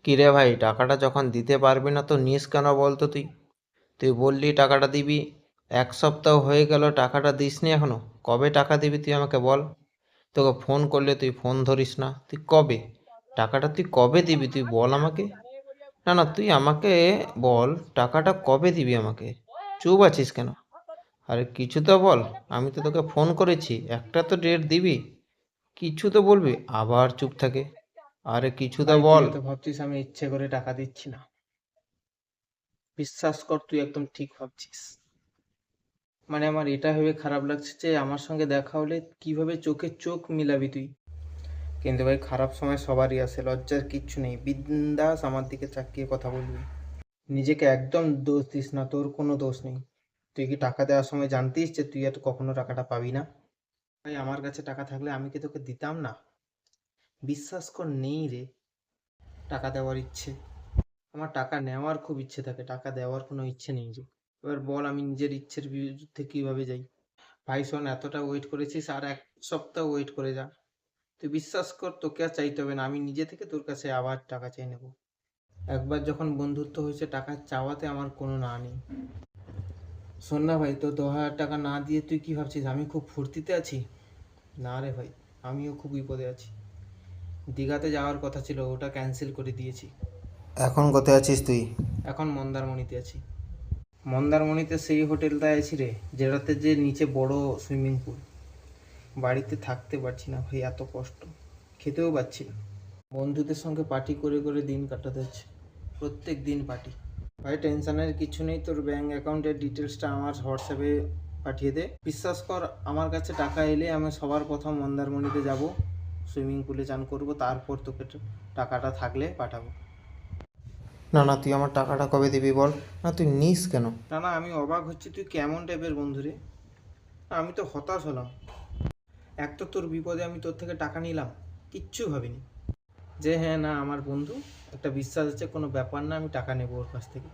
কিরে ভাই, টাকাটা যখন দিতে পারবি না তো নিস কেন বলতো? তুই তুই বললি টাকাটা দিবি, 1 সপ্তাহ হয়ে গেল, টাকাটা দিসনি এখনো। কবে টাকা দিবি তুই আমাকে বল। তোকে ফোন করলে তুই ফোন ধরিস না, তুই কবে টাকাটা তুই কবে দিবি তুই বল আমাকে। না না, তুই আমাকে বল, টাকাটা কবে দিবি আমাকে। চুপ আছিস কেন? আরে কিছু তো বল। আমি তো তোকে ফোন করেছি, একটা তো ডেট দিবি, কিছু তো বলবি, আবার চুপ থাকে। আরে কিছু তো ভাই বল। তুইও তো ভাবছিস আমি ইচ্ছে করে টাকা দিচ্ছি না। বিশ্বাস কর, তুই একদম ঠিক ভাবছিস। মানে আমার এটা ভেবে খারাপ লাগছে যে আমার সঙ্গে দেখা হলে কিভাবে চোখে চোখ মিলাবি তুই। কিন্তু ভাই খারাপ সময় সবারই আসে, লজ্জার কিচ্ছু নেই, বিন্দাস আমার দিকে তাকিয়ে কথা বলবি। নিজেকে একদম দোষ দিস না, তোর কোনো দোষ নেই। তুই কি টাকা দেওয়ার সময় জানতিস যে তুই আর কখনো টাকাটা পাবি না? ভাই আমার কাছে টাকা থাকলে আমি কি তোকে দিতাম না? বিশ্বাস কর, নেই রে টাকা দেওয়ার ইচ্ছে। আমার টাকা নেওয়ার খুব ইচ্ছে থাকে, টাকা দেওয়ার কোনো ইচ্ছে নেই রে। এবার বল আমি নিজের ইচ্ছের বিরুদ্ধে কিভাবে যাই? ভাই শোন, এতটা ওয়েট করেছিস, আর 1 সপ্তাহ ওয়েট করে যা। তুই বিশ্বাস কর, তোকে আর চাইতে হবে না, আমি নিজে থেকে তোর কাছে আবার টাকা চেয়ে নেব। একবার যখন বন্ধুত্ব হয়েছে, টাকা চাওয়াতে আমার কোনো না নেই। শোন না ভাই, তো 10,000 টাকা না দিয়ে তুই কি ভাবছিস আমি খুব ফুর্তিতে আছি? না রে ভাই, আমিও খুব বিপদে আছি। দীঘাতে যাওয়ার কথা ছিল, ওটা ক্যান্সেল করে দিয়েছি। এখন কোথায় আছিস তুই? এখন মন্দারমণিতে আছি। মন্দারমণিতে সেই হোটেলটায় আছি রে, যেটাতে যে নিচে বড় সুইমিং পুল। বাড়িতে থাকতে পারছি না ভাই, এত কষ্ট। খেতেও পাচ্ছি না। বন্ধুদের সঙ্গে পার্টি করে করে দিন কাটাতে হচ্ছে, প্রত্যেক দিন পার্টি। ভাই টেনশনের কিছু নেই, তোর ব্যাঙ্ক অ্যাকাউন্টের ডিটেলসটা আমার হোয়াটসঅ্যাপে পাঠিয়ে দে। বিশ্বাস কর, আমার কাছে টাকা এলে আমি সবার প্রথম মন্দারমণিতে যাব, সুইমিং পুলে চান করব, তারপর তোকে টাকাটা থাকলে পাঠাবো। না না, তুই আমার টাকাটা কবে দিবি বল। না তুই নিস কেন? না না, আমি অবাক হচ্ছি, তুই কেমন টাইপের বন্ধু রে? আমি তো হতাশ হলাম। এক তো তোর বিপদে আমি তোর থেকে টাকা নিলাম, কিচ্ছু ভাবিনি যে হ্যাঁ না আমার বন্ধু, একটা বিশ্বাস আছে, কোনো ব্যাপার না, আমি টাকা নেবো ওর কাছ থেকে।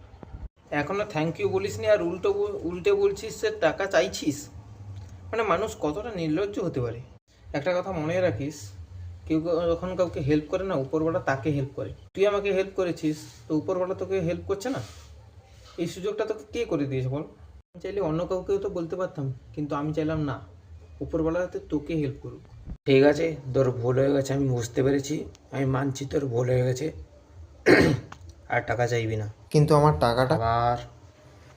এখনো থ্যাংক ইউ বলিসনি, আর উল্টে বলছিস যে টাকা চাইছিস। মানে মানুষ কতটা নির্লজ্জ হতে পারে। একটা কথা মনে রাখিস, কেউ যখন কাউকে হেল্প করে না, উপরওয়ালা তাকে হেল্প করে। তুই আমাকে হেল্প করেছিস, তো উপরওয়ালা তোকে হেল্প করছে না? এই সুযোগটা তোকে কে করে দিয়েছে বল? আমি চাইলে অন্য কাউকেও তো বলতে পারতাম, কিন্তু আমি চাইলাম না, উপরওয়ালা যাতে তোকে হেল্প করুক। ঠিক আছে, তোর ভুল হয়ে গেছে, আমি বুঝতে পেরেছি, আমি মানছি তোর ভুল হয়ে গেছে। আর টাকা চাইবি না। কিন্তু আমার টাকাটা। আবার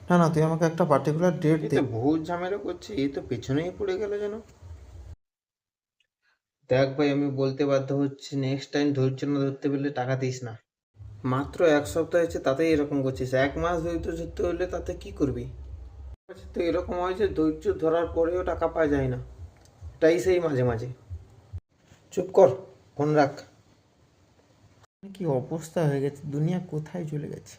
না না, তুই আমাকে একটা পার্টিকুলার ডেট এই দে। তো ভূত ঝামেলা করছে, এই তো পেছনেই পড়ে গেল যেন। দেখ ভাই, আমি বলতে বাধ্য হচ্ছি, নেক্সট টাইম ধৈর্য না ধরতে পারলে টাকা দিস না। মাত্র 1 সপ্তাহ হয়েছে, তাতেই এরকম করছিস। 1 মাস ধৈর্য ধরতে হলে তাতে কি করবি? তো এরকম হয় যে ধৈর্য ধরার পরেও টাকা পাওয়া যায় না, এটাই সেই মাঝে মাঝে। চুপ কর, ফোন রাখ। কি অবস্থা হয়ে গেছে, দুনিয়া কোথায় চলে গেছে।